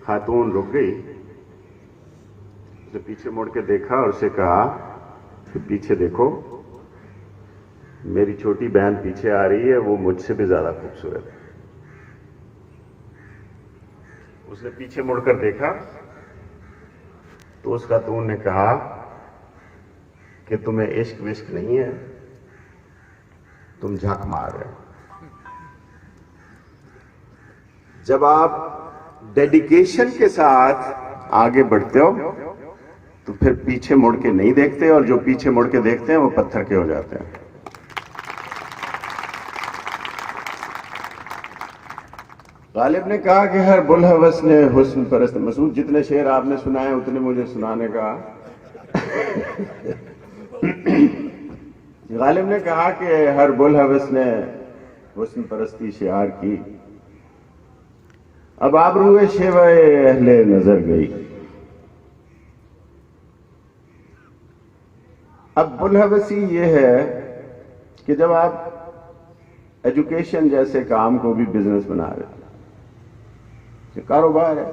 خاتون رک گئی, اسے پیچھے مڑ کے دیکھا اور اسے کہا کہ پیچھے دیکھو, میری چھوٹی بہن پیچھے آ رہی ہے, وہ مجھ سے بھی زیادہ خوبصورت ہے. اس نے پیچھے مڑ کر دیکھا تو اس خاتون نے کہا کہ تمہیں عشق وشق نہیں ہے, تم جھک مار رہے ہو. جب آپ ڈیڈیکیشن کے ساتھ آگے بڑھتے ہو تو پھر پیچھے مڑ کے نہیں دیکھتے, اور جو پیچھے مڑ کے دیکھتے ہیں وہ پتھر کے ہو جاتے ہیں. غالب نے کہا کہ ہر بلحوث نے حسن پرست, مسعود جتنے شعر آپ نے سنائے اتنے مجھے سنانے کا. غالب نے کہا کہ ہر بلحوث نے حسن پرستی شعار کی, اب آبروئے شیوائے اہل نظر گئی. اب بلحوثی یہ ہے کہ جب آپ ایجوکیشن جیسے کام کو بھی بزنس بنا رہے ہیں, کہ کاروبار ہے.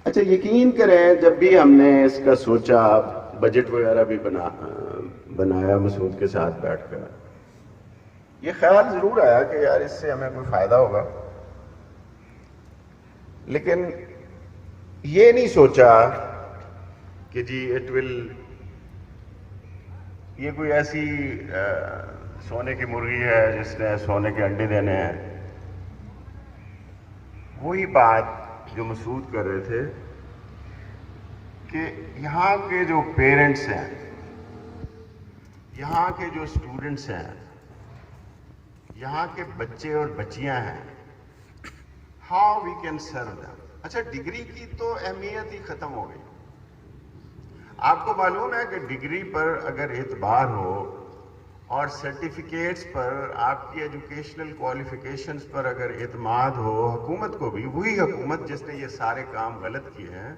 اچھا یقین کریں, جب بھی ہم نے اس کا سوچا, بجٹ وغیرہ بھی بنایا مسعود کے ساتھ بیٹھ کر, یہ خیال ضرور آیا کہ یار اس سے ہمیں کوئی فائدہ ہوگا, لیکن یہ نہیں سوچا کہ جی یہ کوئی ایسی سونے کی مرغی ہے جس نے سونے کے انڈے دینے ہیں. وہی بات جو مسعود کر رہے تھے کہ یہاں کے جو پیرنٹس ہیں, یہاں کے جو اسٹوڈنٹس ہیں, یہاں کے بچے اور بچیاں ہیں, how we can serve them. اچھا ڈگری کی تو اہمیت ہی ختم ہو گئی. آپ کو معلوم ہے کہ ڈگری پر اگر اعتبار ہو اور سرٹیفکیٹس پر, آپ کی ایجوکیشنل کوالیفیکیشنز پر اگر اعتماد ہو, حکومت کو بھی, وہی حکومت جس نے یہ سارے کام غلط کیے ہیں,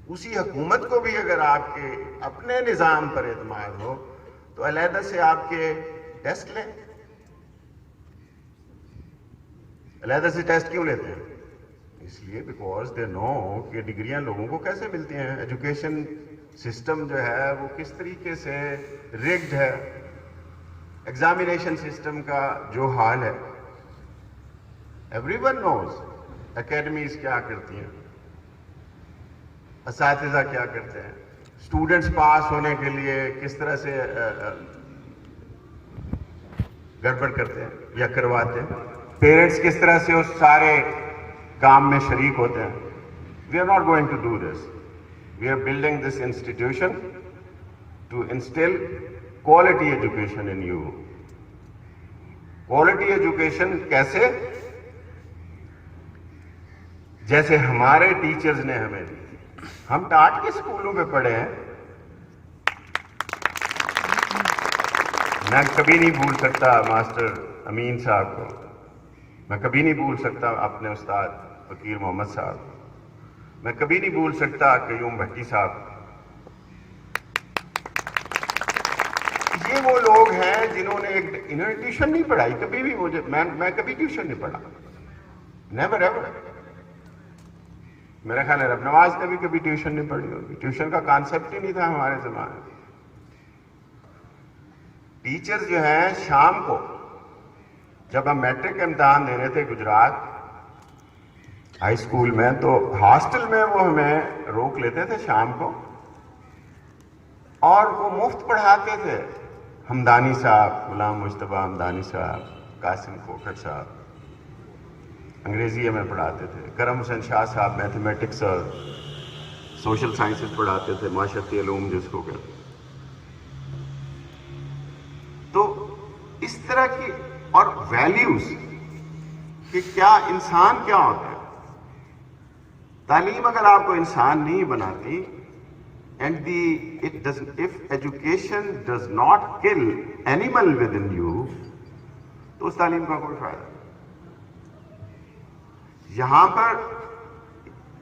اسی حکومت کو بھی اگر آپ کے اپنے نظام پر اعتماد ہو تو علیحدہ سے آپ کے ٹیسٹ لیں. علیحدہ سے ٹیسٹ کیوں لیتے ہیں؟ اس لیے بیکاز دے نو کہ ڈگریاں لوگوں کو کیسے ملتی ہیں, ایجوکیشن سسٹم جو ہے وہ کس طریقے سے ریگڈ ہے, ایگزامینیشن سسٹم کا جو حال ہے. ایوری ون نوز اکیڈمیز کیا کرتی ہیں, اساتذہ کیا کرتے ہیں, اسٹوڈنٹس پاس ہونے کے لیے کس طرح سے گڑبڑ کرتے ہیں یا کرواتے ہیں, پیرنٹس کس طرح سے اس سارے کام میں شریک ہوتے ہیں. We are not going to do this. We are building this institution to instill quality education in you. Quality education کیسے؟ جیسے ہمارے ٹیچرز نے ہمیں دی. ہم ٹاٹ کے اسکولوں میں پڑھے ہیں. میں کبھی نہیں بھول سکتا ماسٹر امین صاحب کو, میں کبھی نہیں بھول سکتا اپنے استاد فقیر محمد صاحب, میں کبھی نہیں بھول سکتا قیوم بھٹی صاحب. یہ وہ لوگ ہیں جنہوں نے انہوں نے ٹیوشن نہیں پڑھائی کبھی بھی. مجھے میں کبھی ٹیوشن نہیں پڑھا, نیور ایور. میرا خیال ہے رب نواز نے بھی کبھی ٹیوشن نہیں پڑھی ہوگی. ٹیوشن کا کانسیپٹ ہی نہیں تھا ہمارے زمانے میں. ٹیچرز جو ہیں شام کو, جب ہم میٹرک کا امتحان دے رہے تھے گجرات ہائی اسکول میں, تو ہاسٹل میں وہ ہمیں روک لیتے تھے شام کو, اور وہ مفت پڑھاتے تھے. ہمدانی صاحب, غلام مجتبیٰ ہمدانی صاحب, قاسم کھوکھر صاحب انگریزی ہمیں پڑھاتے تھے. کرم حسین شاہ صاحب میتھمیٹکس اور سوشل سائنسز پڑھاتے تھے, معاشرتی علوم جس کو کہتے ہیں. تو اس طرح کی, اور ویلیوز کہ کیا انسان کیا ہوتا ہے. تعلیم اگر آپ کو انسان نہیں بناتی, and if education does not kill animal within you, تو اس تعلیم کا کوئی فائدہ نہیں. یہاں پر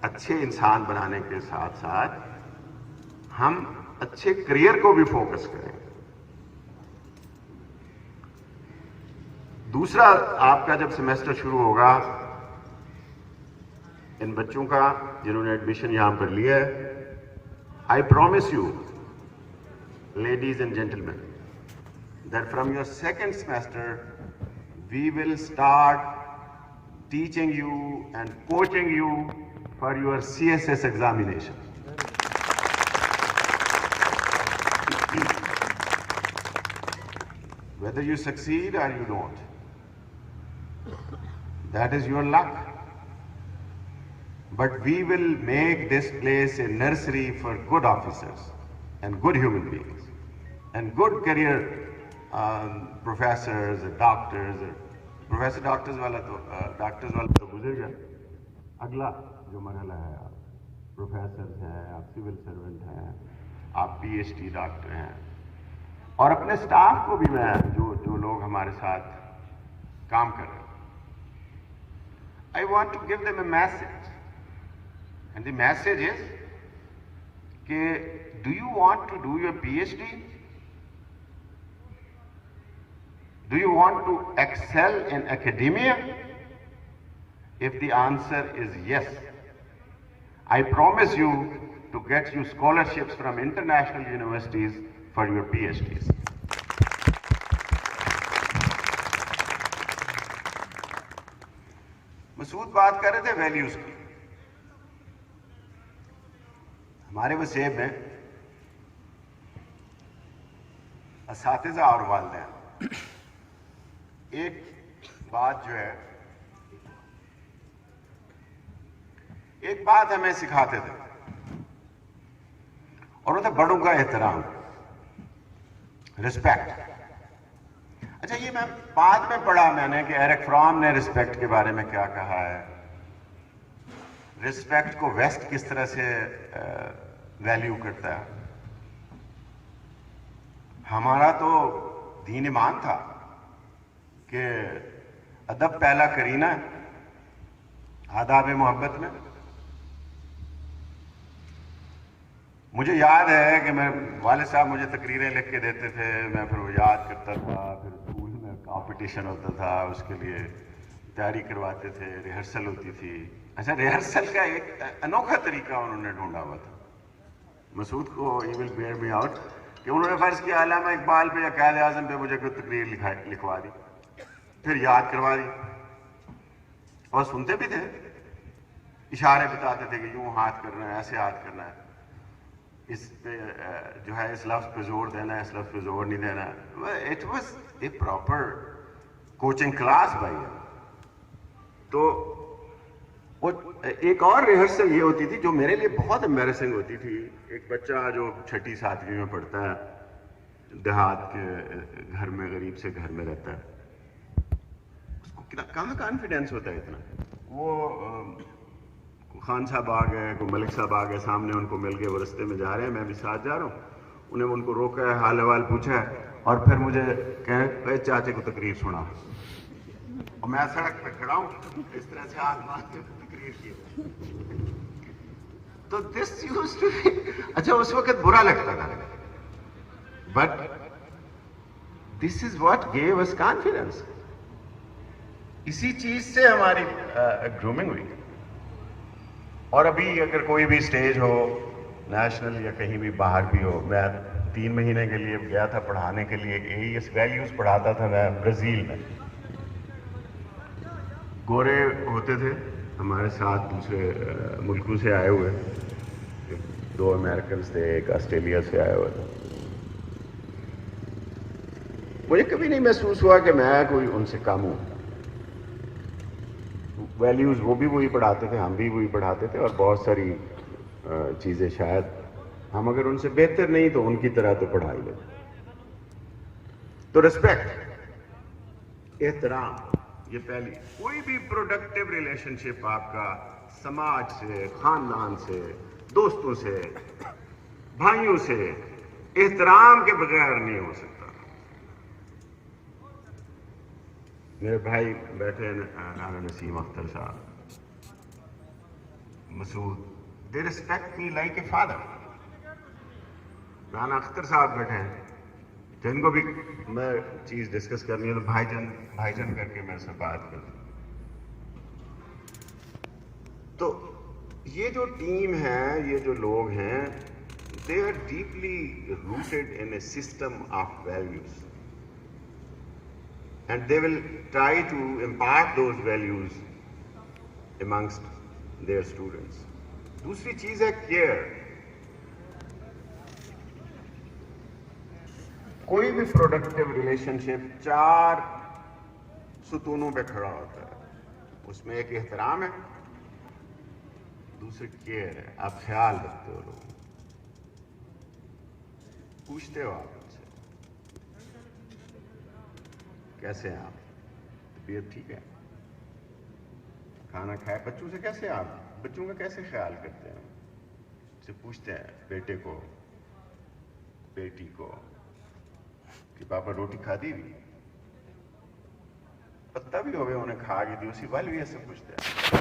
اچھے انسان بنانے کے ساتھ ساتھ ہم اچھے کریئر کو بھی فوکس کریں. دوسرا, آپ کا جب سیمیسٹر شروع ہوگا ان بچوں کا جنہوں نے ایڈمیشن یہاں پر لیا ہے. I promise you, ladies and gentlemen, that from your second semester, we will start teaching you and coaching you for your CSS examination. Whether you succeed or you don't, that is your luck. But we will make this place a nursery for good officers and good human beings and good career professors, doctors. Professor doctors والا تو گزر گیا. اگلا جو مرحلہ ہے, آپ professors ہیں, آپ سول سرونٹ ہیں, آپ پی ایچ ڈی ڈاکٹر ہیں, اور اپنے اسٹاف کو بھی میں جو لوگ ہمارے ساتھ کام کر رہے ہیں, I want to give them a message. And the message is, do you want to do your PhD? Do you want to excel in academia? If the answer is yes, I promise you to get you scholarships from international universities for your PhDs. مسعود بات کر رہے تھے values کی. ہمارے وسیب میں اساتذہ اور والدین ایک بات جو ہے, ایک بات ہمیں سکھاتے تھے, اور وہ تھا بڑوں کا احترام, رسپیکٹ. اچھا, یہ میں بعد میں پڑھا میں نے کہ ایرک فرام نے رسپیکٹ کے بارے میں کیا کہا ہے, رسپیکٹ کو ویسٹ کس طرح سے ویلیو کرتا ہے. ہمارا تو دین ایمان تھا کہ ادب پہلا کرینہ ہے آداب محبت میں. مجھے یاد ہے کہ میں والد صاحب مجھے تقریریں لکھ کے دیتے تھے, میں پھر وہ یاد کرتا تھا, پھر اسکول میں کمپٹیشن ہوتا تھا, اس کے لیے تیاری کرواتے تھے, ریہرسل ہوتی تھی. اچھا, ریہرسل کا ایک انوکھا طریقہ انہوں نے ڈھونڈا ہوا تھا. مسعود کو ہی ول بیئر می آؤٹ کہ انہوں نے فرض کیا علامہ اقبال پہ یا قائد اعظم پہ مجھے کوئی تقریر لکھوا دی, پھر یاد کروا دی, اور سنتے بھی تھے, اشارے بتاتے تھے کہ یوں ہاتھ کرنا ہے, ایسے ہاتھ کرنا ہے, اس پہ جو ہے اس لفظ پہ زور دینا ہے, اس لفظ پہ زور نہیں دینا. It was a proper coaching class بھائی. تو ایک اور ریہرسل یہ ہوتی تھی جو میرے لیے بہت امبیرسنگ ہوتی تھی. ایک بچہ جو 6ٹھی 7ویں میں پڑھتا ہے, دیہات کے گھر میں, غریب سے گھر میں رہتا ہے, اس کو کہاں کانفیڈینس ہوتا ہے اتنا. وہ خان صاحب آ گئے, کوئی ملک صاحب آ گئے, سامنے ان کو مل گئے, وہ رستے میں جا رہے ہیں, میں بھی ساتھ جا رہا ہوں, انہیں ان کو روکا ہے, حال احوال پوچھا ہے, اور پھر مجھے کہیں چاچے کو تقریر سنا, اور میں سڑک پہ کھڑا ہوں, اس طرح سے ہاتھ باندھ کے تقریر کی. تو دس یوز ٹو بی, اچھا اس وقت برا لگتا تھا, but this is what gave us confidence. اسی چیز سے ہماری گرومنگ ہوئی. اور ابھی اگر کوئی بھی اسٹیج ہو, نیشنل یا کہیں بھی باہر بھی ہو, میں 3 مہینے کے لیے گیا تھا پڑھانے کے لیے, AES ویلیوز پڑھاتا تھا میں برازیل میں. گورے ہوتے تھے ہمارے ساتھ, دوسرے ملکوں سے آئے ہوئے, 2 امریکنز تھے, ایک آسٹریلیا سے آئے ہوئے تھے. مجھے کبھی نہیں محسوس ہوا کہ میں کوئی ان سے کم ہوں. ویلیوز وہ بھی وہی پڑھاتے تھے, ہم بھی وہی پڑھاتے تھے, اور بہت ساری چیزیں شاید ہم اگر ان سے بہتر نہیں تو ان کی طرح تو پڑھا ہی لیتے. تو رسپیکٹ, احترام, یہ پہلی. کوئی بھی پروڈکٹیو ریلیشن شپ آپ کا سماج سے, خاندان سے, دوستوں سے, بھائیوں سے احترام کے بغیر نہیں ہو سکتا. میرے بھائی بیٹھے ہیں, رانا نسیم اختر صاحب, مسعود, they respect me like a father. Rana Akhtar صاحب بیٹھے ہیں, جن کو بھی میں چیز ڈسکس کرنی ہے تو بھائی جان کر کے میرے سے بات کرتے. تو یہ جو ٹیم ہے، یہ جو لوگ ہیں، they are deeply rooted in a system of values, and they will try to impart those values amongst their students. دوسری چیز ہے کیئر. کوئی بھی پروڈکٹیو ریلیشن شپ 4 ستونوں پہ کھڑا ہوتا ہے. اس میں ایک احترام ہے، دوسری کیئر ہے، آپ خیال رکھتے ہو لوگوں، پوچھتے ہو آپ ان سے کیسے ہیں آپ، طبیعت ٹھیک ہے، کھانا کھائے، بچوں سے کیسے، آپ بچوں کا کیسے خیال کرتے ہیں، سے پوچھتے ہیں بیٹے کو، بیٹی کو کہ پاپا روٹی کھا دی بھی، پتہ بھی ہوگے انہیں کھا گئی تھی، اسی وال بھی ایسے پوچھتے ہیں.